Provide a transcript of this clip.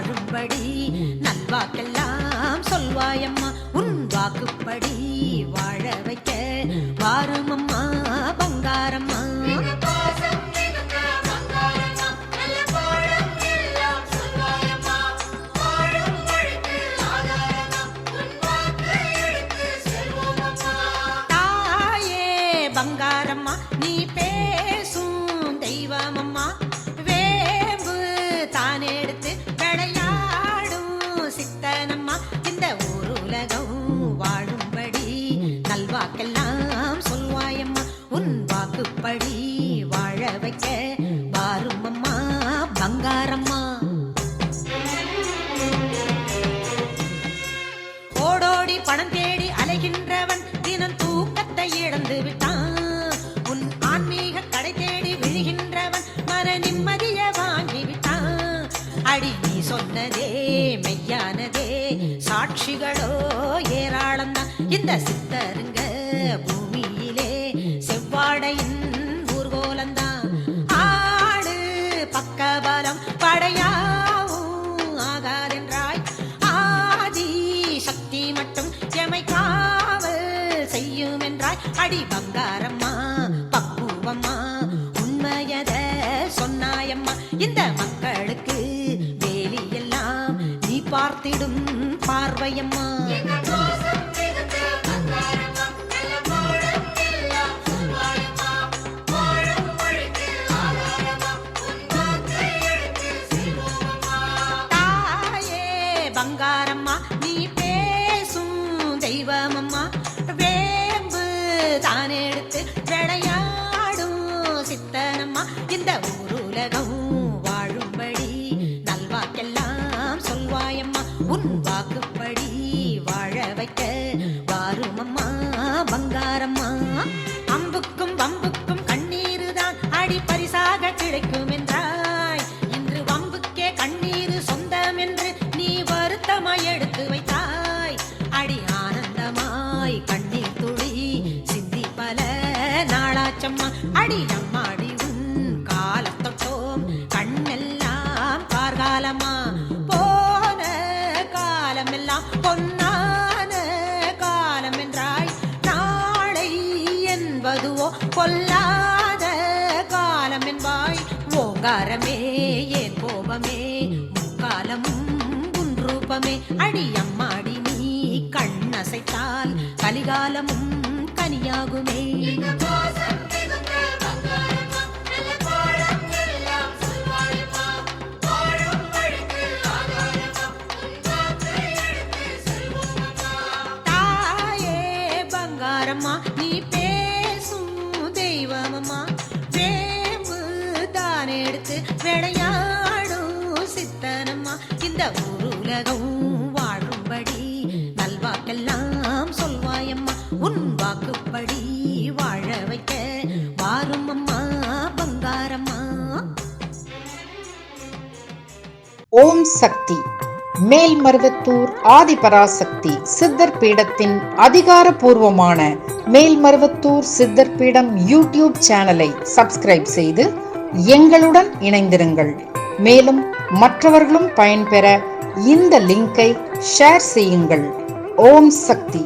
வாழும்படி நல்வாக்கெல்லாம் சொல்வாயம்மா. உன் வாக்குப்படி வாழ வைக்க வாருமம்மா பங்காரம்மா. பங்காரம்மா நீ பேசும் தெய்வமம்மா. வேம்பு தானே எடுத்து விளையாடும் சித்தனம்மா. இந்த ஊருலகம் வாழும்படி நல்வாக்கெல்லாம் சொல்வாயம்மா. உன் வாக்குப்படி வாழ வைக்க வாருமம்மா பங்காரம்மா. ஓடோடி பணம் தேடி அலைகின்றவன் தினம் தூக்கத்தை இழந்து விட்டான். உன் ஆன்மீக கடை தேடி விழுகின்றவன் மன நிம்மதிய வாங்கிவிட்டான். அடி நீ சொன்னதே மெய்யானதே, சாட்சிகளோ ஏராளம்தான். இந்த சித்தருங்க பூமியிலே செவ்வாடையின் ஊர்கோலந்தான். ஆடு பக்கபலம் படையாவும் ஆகாதென்றாய். ஆதி சக்தி மட்டும் எமை காவல் செய்யும் என்றாய். அடி பங்காரம்மா பக்குவம்மா உண்மையத சொன்னாயம்மா. இந்த மக்களுக்கு வேலியெல்லாம் நீ பார்த்திடும் பார்வையம்மா. தாயே பங்காரம்மா நீ பேசும் தெய்வமம்மா. வேம்பு தானே எடுத்து விளையாடும் சித்தனம்மா. இந்த ஊருலகம் வாழும்படி நல்வாக்கெல்லாம் சொல்வாயம்மா. உன் வாக்குப்படி வாழ வைக்க வாருமம்மா பங்காரம்மா. அம்புக்கும் வம்புக்கும் கண்ணீருதான் அடி பரிசாக கிடைக்கும் என்றாய். இன்று வம்புக்கே கண்ணீர் சொந்தம் என்று நீ வருத்தமாய் எடுத்து வைத்தாய். அடி ஆனந்தமாய் கண்ணீர் துளி சிந்தி பல நாளாச்சம்மா. அடி அம்மாடி உன் காலத்தொட்டோம் கண்ணெல்லாம் கார்காலமா. போன காலமெல்லாம் பொன்னான காலம் என்றாய். நாளை என்பதுவோ கொல்லாத காலம் என்பாய். ஓங்காரமே ஏன் கோபமே முக்காலமும் உன் ரூபமே. அடி அம்மாடி நீ கண்ணசைத்தால் கலிகாலமும் கனியாகுமே. தாயே பங்காரம்மா நீ பேசும் தெய்வமம்மா. வேம்பு தானே எடுத்து விளையாடும் சித்தனம்மா. இந்த ஊருலகம் வாழும்படி நல்வாக்கெல்லாம் சொல்வாயம்மா. உன் வாக்குப்படி வாழ வைக்க வாருமம்மா பங்காரம்மா. ஓம் சக்தி மேல்மருவத்தூர் ஆதிபராசக்தி சித்தர் பீடத்தின் அதிகாரப்பூர்வமான மேல்மருவத்தூர் சித்தர் பீடம் யூடியூப் சேனலை சப்ஸ்கிரைப் செய்து எங்களுடன் இணைந்திருங்கள். மேலும் மற்றவர்களும் பயன்பெற இந்த லிங்கை ஷேர் செய்யுங்கள். ஓம் சக்தி.